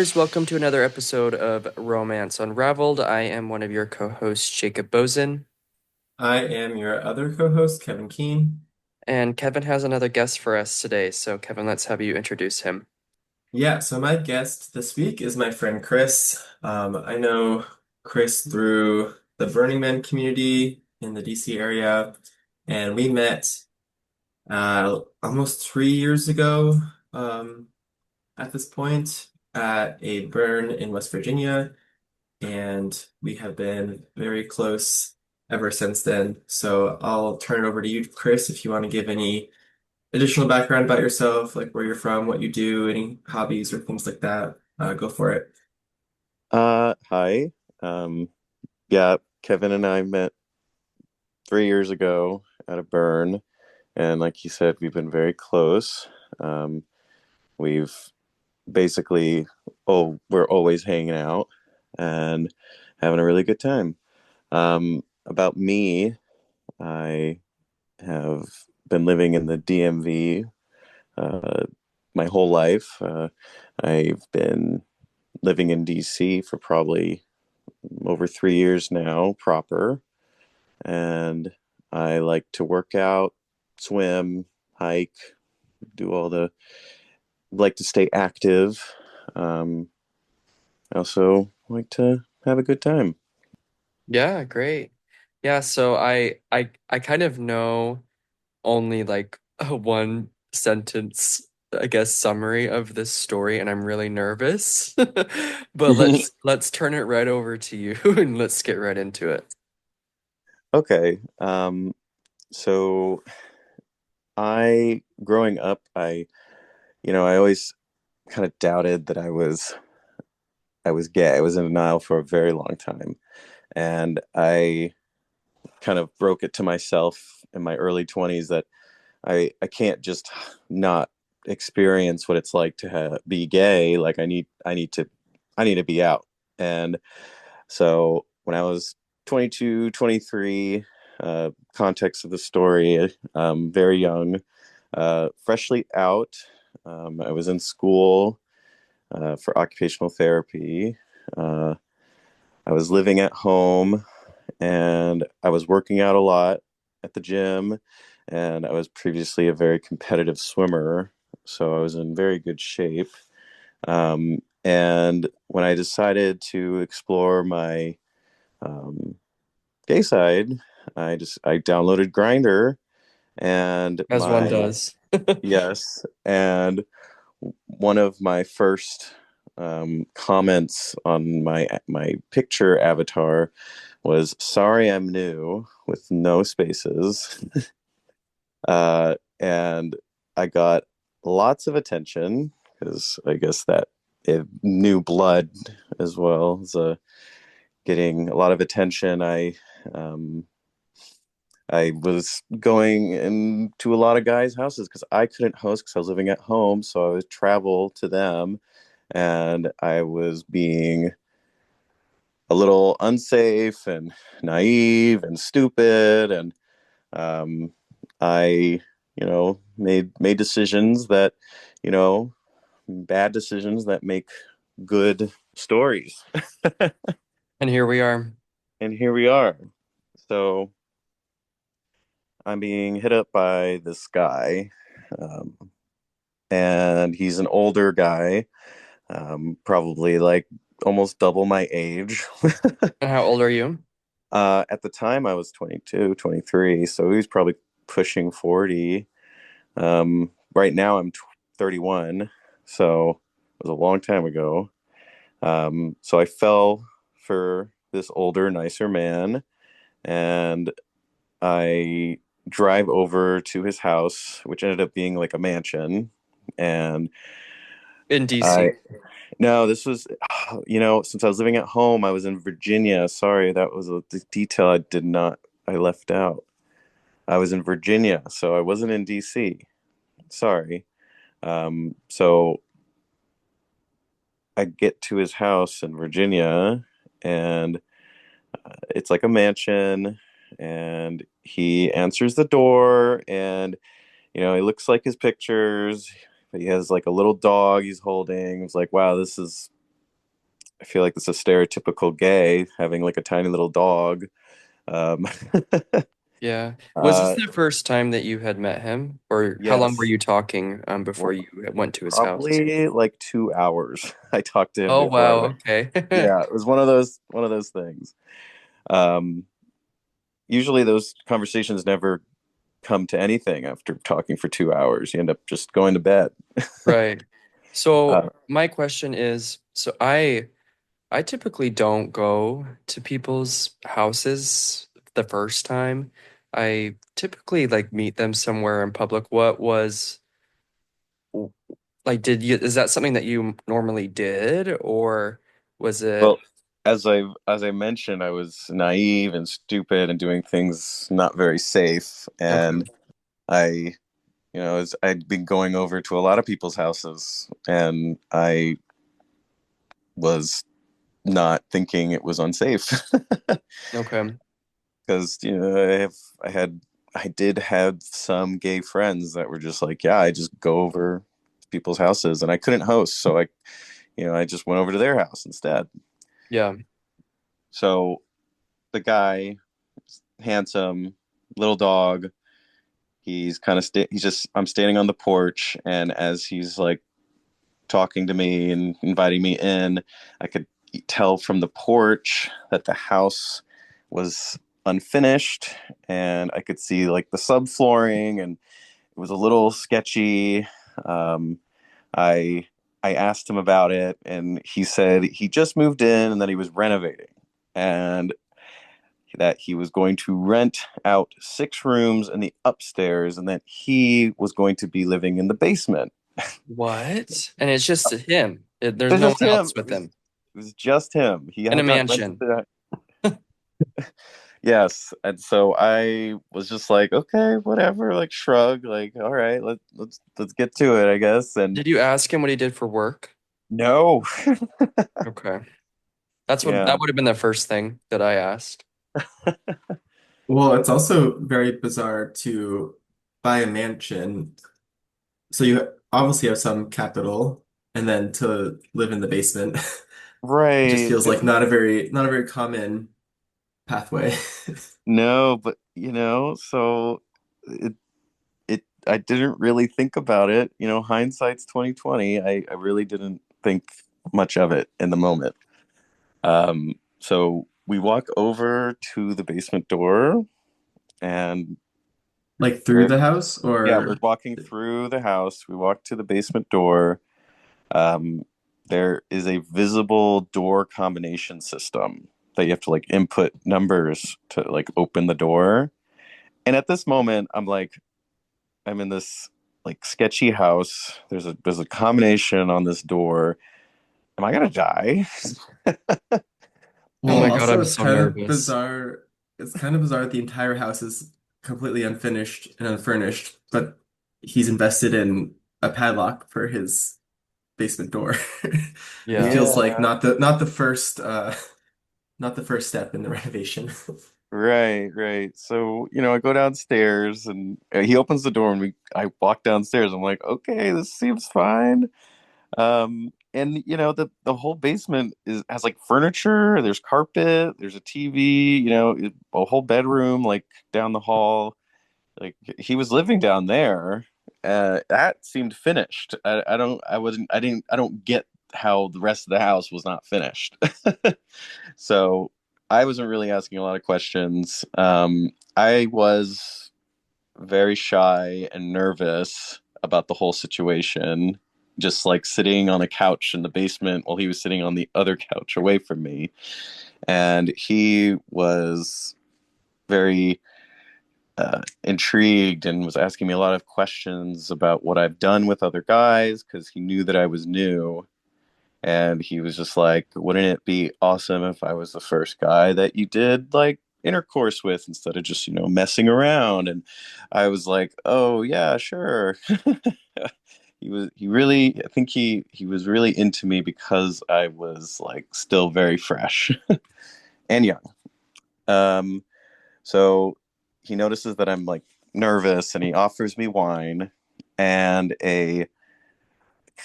listeners, welcome to another episode of Romance Unraveled. I am one of your co-hosts, Jacob Bozen, I am your other co-host, Kevin Keene. and Kevin has another guest for us today. So, Kevin, let's have you introduce him. Yeah, so my guest this week is my friend Chris. I know Chris through the Burning Man community in the DC area, and we met almost 3 years ago at this point at a burn in West Virginia, and we have been very close ever since then. So I'll turn it over to you, Chris, if you want to give any additional background about yourself, like where you're from, what you do, any hobbies or things like that, go for it. Hi. Um, yeah, Kevin and I met 3 years ago at a burn, and like you said, we've been very close. Um, we've basically, we're always hanging out and having a really good time. About me, I have been living in the DMV uh, my whole life. I've been living in DC for probably over 3 years now, proper. And I like to work out, swim, hike, do all the like to stay active. Um, I also like to have a good time. Yeah, great. Yeah, so I kind of know only like a one sentence, I guess, summary of this story, and I'm really nervous. But let's turn it right over to you and let's get right into it. Okay. So growing up, I always kind of doubted that I was gay. I was in denial for a very long time. And I kind of broke it to myself in my early 20s that I can't just not experience what it's like to be gay. Like I need to be out. And so when I was 22, 23, context of the story, very young, freshly out. I was in school for occupational therapy. Uh, I was living at home and I was working out a lot at the gym. And I was previously a very competitive swimmer. So I was in very good shape. And when I decided to explore my um, gay side, I downloaded Grindr and As one does. yes, and one of my first comments on my picture avatar was "Sorry, I'm new" with no spaces, and I got lots of attention because I guess that new blood as well as getting a lot of attention. Um, I was going into a lot of guys' houses because I couldn't host because I was living at home, so I would travel to them, and I was being a little unsafe and naive and stupid, and um, I, made decisions that, you know, bad decisions that make good stories, And here we are. and here we are. So I'm being hit up by this guy, um, and he's an older guy, probably like almost double my age. And how old are you? At the time, I was 22, 23, so he was probably pushing 40. Right now, I'm 31, so it was a long time ago. So I fell for this older, nicer man, and I drive over to his house, which ended up being like a mansion. And In DC. I, no, this was, since I was living at home, I was in Virginia. Sorry, that was a detail I left out. I was in Virginia, so I wasn't in DC. Sorry. So I get to his house in Virginia, and it's like a mansion, and he answers the door, and he looks like his pictures. He has like a little dog he's holding. It's like, wow, this is I feel like it's a stereotypical gay having like a tiny little dog. Um, Yeah. Was this uh, the first time that you had met him, or how long were yes, you talking before well, you went to his house? probably like 2 hours. I talked to him Oh before I wow, went. okay. Yeah, it was one of those things. Um, Usually those conversations never come to anything after talking for 2 hours. You end up just going to bed. Right. So Uh, my question is, so I typically don't go to people's houses the first time. I typically like meet them somewhere in public. What was like did you is that something that you normally did or was well, it as I mentioned, I was naive and stupid and doing things not very safe, and okay. I, I'd been going over to a lot of people's houses, and I was not thinking it was unsafe Okay. because I had I did have some gay friends that were just like, yeah, I just go over to people's houses, and I couldn't host, so I just went over to their house instead. Yeah. So the guy, handsome, little dog. He's kind of he's just I'm standing on the porch, and as he's like talking to me and inviting me in, I could tell from the porch that the house was unfinished, and I could see like the subflooring, and it was a little sketchy. Um, I I asked him about it, and he said he just moved in and that he was renovating, and that he was going to rent out 6 rooms in the upstairs, and that he was going to be living in the basement. What? And it's just him. There's It's no one just him. else with him It was just him. He in a had not rented mansion. the. Yes, and so I was just like, okay, whatever, like shrug, like, all right, let's get to it, I guess. And Did you ask him what he did for work? no, Okay. yeah, That would have been the first thing that I asked. Well, it's also very bizarre to buy a mansion. So you obviously have some capital, and then to live in the basement. It just right. feels like not a very common pathway. No, but so it I didn't really think about it. Hindsight's 2020. I really didn't think much of it in the moment. So we walk over to the basement door, and Like through there, the house yeah, we're or walking through the house. We walk to the basement door. Um, there is a visible door combination system that you have to like input numbers to like open the door. And at this moment, I'm in this like sketchy house. There's a combination on this door. Am I gonna die? Oh well, my God, also I'm it's so kind of nervous. bizarre. It's kind of bizarre the entire house is completely unfinished and unfurnished, but he's invested in a padlock for his basement door. It Yeah. feels like Yeah, not the first step in the renovation. right, right. So, I go downstairs, and he opens the door, and I walk downstairs. I'm like, okay, this seems fine. And the whole basement has like furniture, there's carpet, there's a TV, a whole bedroom like down the hall. Like he was living down there. That seemed finished. I don't get how the rest of the house was not finished. So I wasn't really asking a lot of questions. I was very shy and nervous about the whole situation, just like sitting on a couch in the basement while he was sitting on the other couch away from me. And he was very intrigued and was asking me a lot of questions about what I've done with other guys because he knew that I was new. And he was just like, wouldn't it be awesome if I was the first guy that you did like intercourse with instead of just, messing around? And I was like, oh, yeah, sure. I think he was really into me because I was like still very fresh and young. Um, so he notices that I'm like nervous, and he offers me wine and a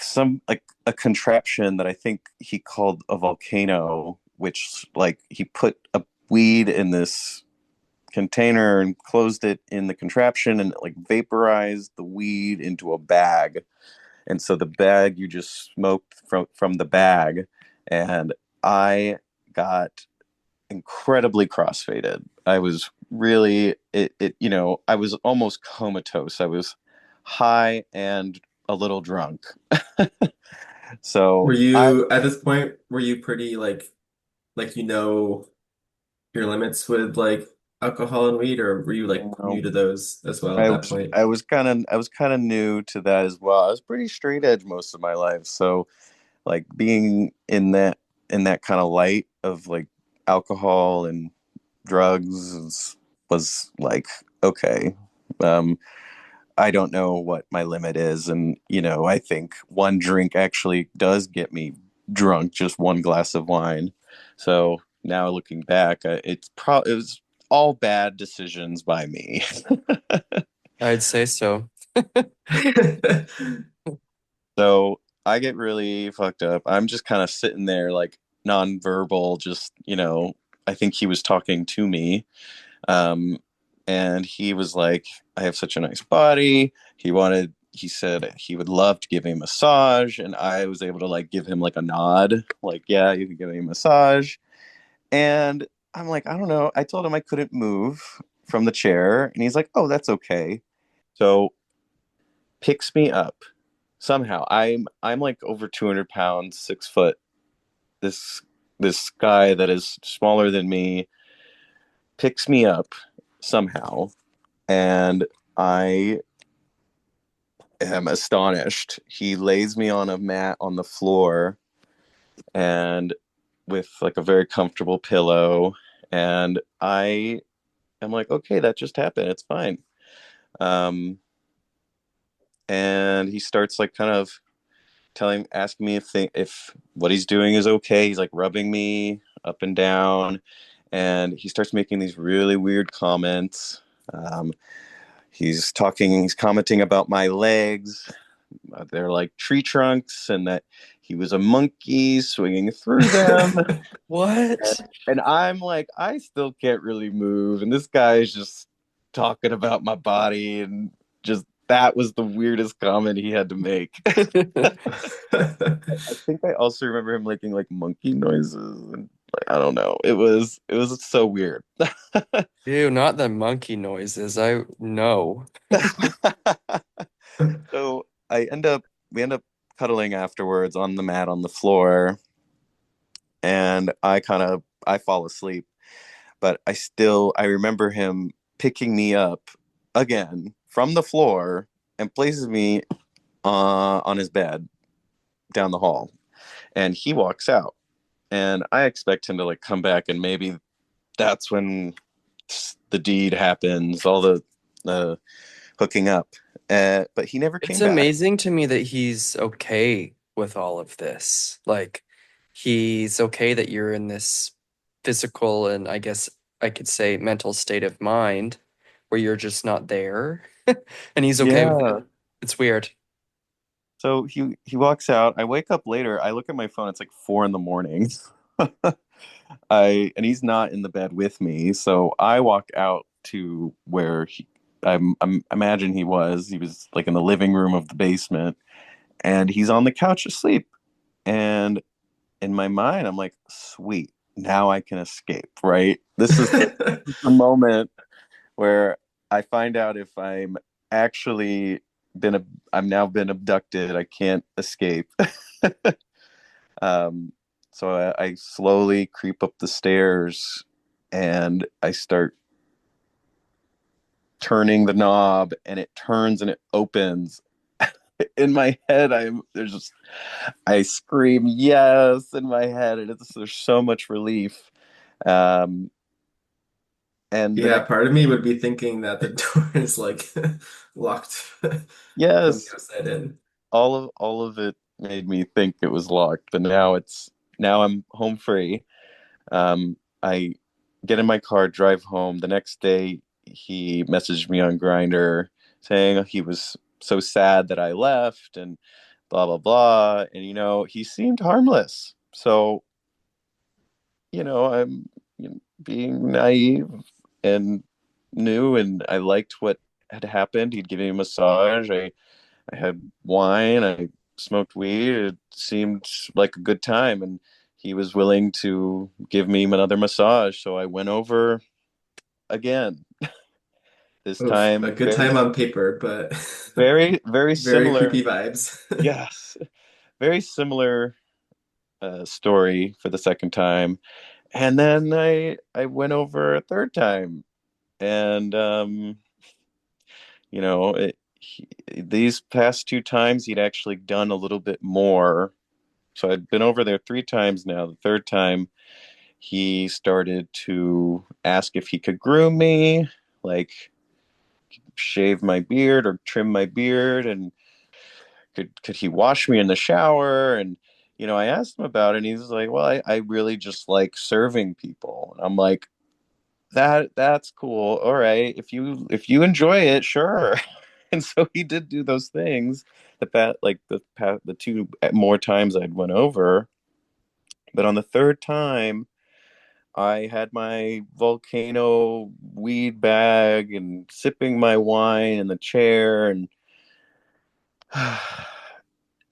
some like a contraption that I think he called a volcano, which like he put a weed in this container and closed it in the contraption and like vaporized the weed into a bag. And so the bag you just smoked from the bag. And I got incredibly crossfaded. I was really I was almost comatose. I was high and a little drunk. Were So I you at this point, were you pretty like your limits with like alcohol and weed, or were you you like new know to those as well at that point? I was kind of new to that as well. I was pretty straight edge most of my life. So like being in that kind of light of like alcohol and drugs was like okay. Um I don't know what my limit is. And, I think one drink actually does get me drunk, just one glass of wine. So now looking back, it was all bad decisions by me. I'd say so. So I get really fucked up. I'm just kind of sitting there like nonverbal, just, I think he was talking to me. Um, and he was like, I have such a nice body. He said he would love to give me a massage. And I was able to like give him like a nod, like, yeah, you can give me a massage. And I'm like, I don't know. I told him I couldn't move from the chair. And he's like, oh, that's okay. So picks me up somehow. I'm like over 200 pounds, 6 foot. This, this guy that is smaller than me picks me up somehow, and I am astonished. He lays me on a mat on the floor and with like a very comfortable pillow. And I am like, okay, that just happened. It's fine. Um, and he starts like kind of asking me if what he's doing is okay. He's like rubbing me up and down, and he starts making these really weird comments. Um, he's commenting about my legs. They're like tree trunks, and that he was a monkey swinging through them. What? And I'm like, I still can't really move. And this guy is just talking about my body. And just that was the weirdest comment he had to make. I think I also remember him making like monkey noises. And like, I don't know. It was so weird. Ew, not the monkey noises. I no. So we end up cuddling afterwards on the mat on the floor, and I fall asleep. But I remember him picking me up again from the floor and places me on his bed down the hall, and he walks out, and I expect him to like come back, and maybe that's when the deed happens, all the hooking up. But he never It's came back. amazing to me that he's okay with all of this. Like, he's okay that you're in this physical and I guess I could say mental state of mind where you're just not there. And he's okay with it. Yeah. It's weird. So he walks out. I wake up later. I look at my phone. It's like 4 in the morning. I and he's not in the bed with me. So I walk out to where I'm imagine he was. He was like in the living room of the basement, and he's on the couch asleep. And in my mind, I'm like, sweet, now I can escape. Right? This is the moment where I find out if actually been I'm now been abducted. I can't escape. um, so I slowly creep up the stairs, and I start turning the knob, and it turns and it opens. In my head, I scream yes in my head, and there's so much relief. Um, and the Yeah, next part of me would be thinking that the door is like locked from the yes, outside in. all of it made me think it was locked, but now I'm home free. I get in my car, drive home. The next day, he messaged me on Grindr saying he was so sad that I left and blah blah blah. And he seemed harmless. So, I'm being naive and new, and I liked what had happened. He'd give me a massage. I had wine. I smoked weed. It seemed like a good time, and he was willing to give me another massage. So I went over again. This Oof, a time, good time on paper, but very, very very similar. creepy vibes. Yes, very similar story for the second time, and then I went over a third time, and these past two times he'd actually done a little bit more. So I'd been over there three times now. The third time, he started to ask if he could groom me, like shave my beard or trim my beard, and could he wash me in the shower? And I asked him about it, and he's like, "Well, I really just like serving people." And I'm like, that's cool. All right, if you enjoy it, sure." And so he did do those things. The two more times I'd went over, but on the third time, I had my volcano weed bag and sipping my wine in the chair, and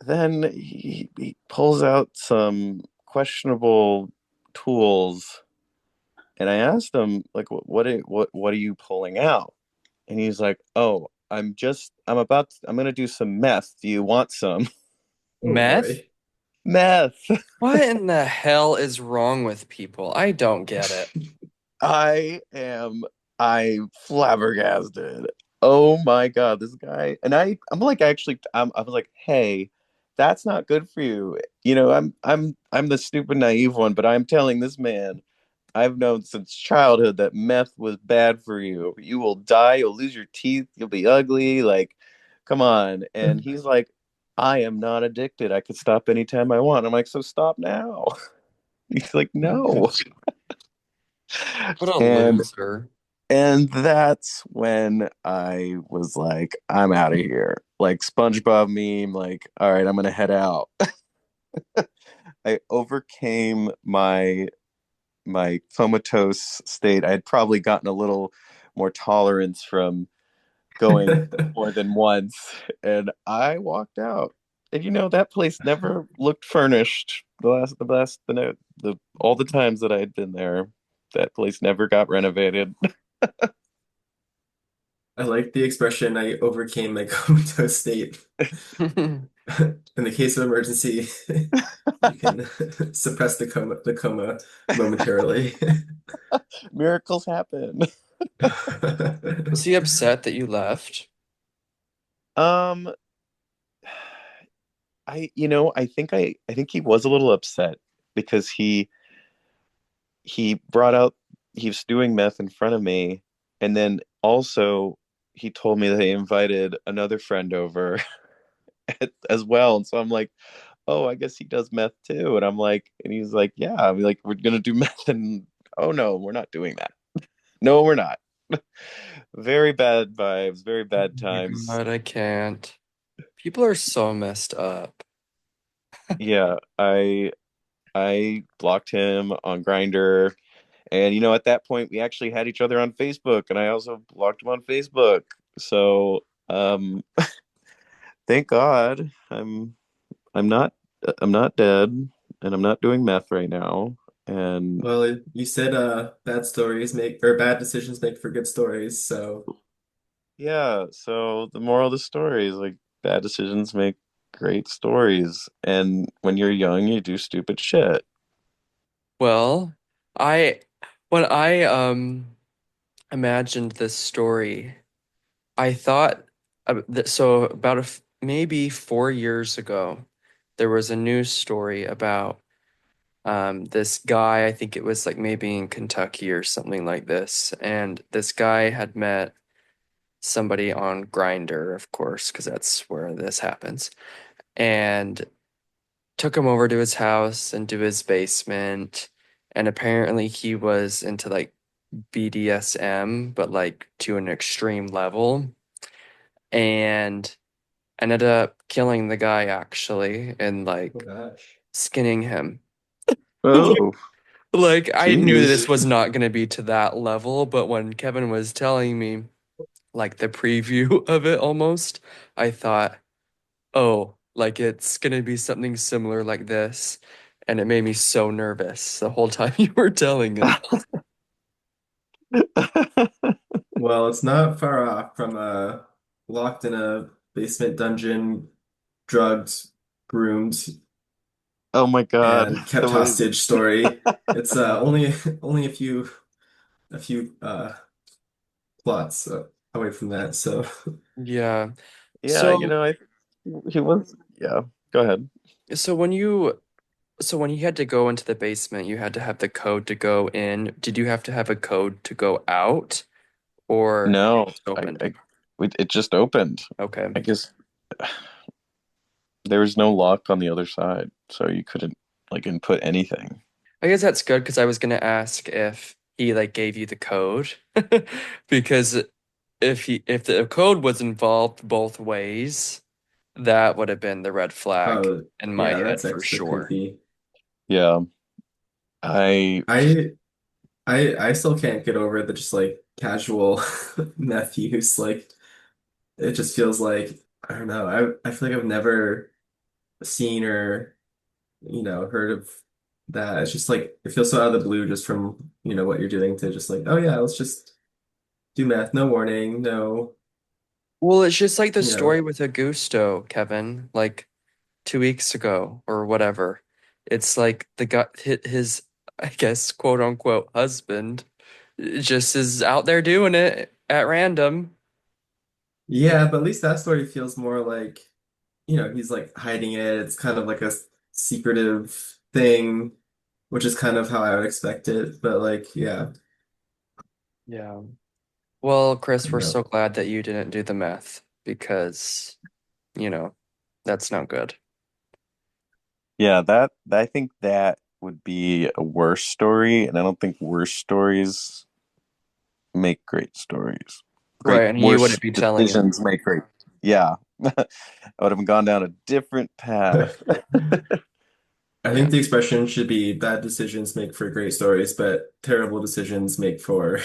then he pulls out some questionable tools, and I asked him like, what are you pulling out? And he's like, "Oh, I'm gonna do some meth. Do you want some?" Oh Meth? boy. Meth. What in the hell is wrong with people? I don't get it. I flabbergasted. Oh my God, this guy. And I'm like, actually, I was like, hey, that's not good for you. I'm the stupid naive one, but I'm telling this man I've known since childhood that meth was bad for you. You will die, you'll lose your teeth, you'll be ugly. Like, come on. And he's like, I am not addicted. I could stop anytime I want. I'm like, so stop now. He's like, no. What a And loser. And that's when I was like, I'm out of here. Like SpongeBob meme, like, all right, I'm gonna head out. I overcame my comatose state. I had probably gotten a little more tolerance from going more than once, and I walked out. And that place never looked furnished. The all the times that I had been there, that place never got renovated. I like the expression I overcame my comatose state. In the case of emergency, you can suppress the coma momentarily. Miracles happen. Was he upset that you left? Um, I think he was a little upset because he brought out he was doing meth in front of me, and then also he told me that he invited another friend over as well, and so I'm like, oh, I guess he does meth too, and he's like, yeah, I'm like, we're gonna do meth, and oh no, we're not doing that. No, we're not. Very bad vibes, very Oh bad my times. God, I can't. People are so messed up. Yeah, I blocked him on Grindr. And at that point we actually had each other on Facebook, and I also blocked him on Facebook. So thank God I'm not I'm not dead, and I'm not doing meth right now. And Well, you said bad stories make or bad decisions make for good stories, so yeah, so the moral of the story is like bad decisions make great stories. And when you're young, you do stupid shit. Well, I when I imagined this story, I thought so about maybe 4 years ago, there was a news story about this guy. I think it was like maybe in Kentucky or something like this, and this guy had met somebody on Grindr, of course, because that's where this happens, and took him over to his house and to his basement, and apparently he was into like BDSM, but like to an extreme level, and ended up killing the guy actually and Oh like gosh. skinning him. Oh, Like I knew that this jeez. was not going to be to that level, but when Kevin was telling me like the preview of it almost, I thought, "Oh, like it's going to be something similar like this." And it made me so nervous the whole time you were telling it. Well, it's not far off from locked in a basement dungeon, drugged, groomed, Oh my God. and kept The way, hostage story. It's only only a few plots away from that. So, Yeah. yeah, So he was, yeah, go ahead. so when you so when you had to go into the basement, you had to have the code to go in. Did you have to have a code to go out or No, just opened? it just opened. Okay. I guess there was no lock on the other side, so you couldn't like input anything. I guess that's good because I was gonna ask if he like gave you the code because if the code was involved both ways, that would have been the red flag oh in my yeah, head that's for extra sure. creepy. Yeah, I, I I still can't get over the just like casual meth use. Like it just feels like I don't know. I feel like I've never seen or heard of that. It's just like it feels so out of the blue just from what you're doing to just like oh yeah, let's just do meth. No warning. No, Well, it's just like the you know. story with Augusto, Kevin, like 2 weeks ago or whatever. It's like the guy, his, I guess, quote unquote husband, just is out there doing it at random. Yeah, but at least that story feels more like he's like hiding it. It's kind of like a secretive thing, which is kind of how I would expect it. But like, yeah, Yeah. Well, Chris, we're no. so glad that you didn't do the math because, you know, that's not good. yeah, I think that would be a worse story, and I don't think worse stories make great stories. Great, Right, and he worse wouldn't be telling him. decisions make great. Yeah, I would have gone down a different path. I Yeah. think the expression should be bad decisions make for great stories, but terrible decisions make for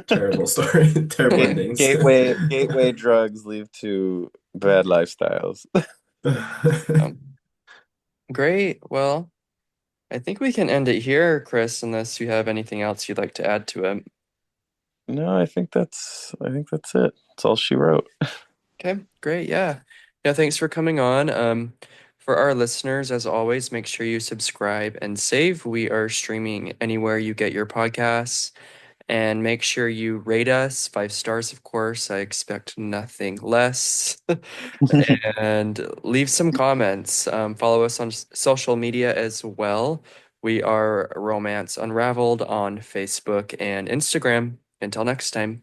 terrible story, terrible endings. Gateway drugs lead to bad lifestyles. Um, great. Well, I think we can end it here, Chris, unless you have anything else you'd like to add to it. No, I think that's it. That's all she wrote. Okay, great. Yeah. Yeah, thanks for coming on. For our listeners, as always, make sure you subscribe and save. We are streaming anywhere you get your podcasts. And make sure you rate us 5 stars, of course. I expect nothing less. And leave some comments. Follow us on social media as well. We are Romance Unraveled on Facebook and Instagram. Until next time.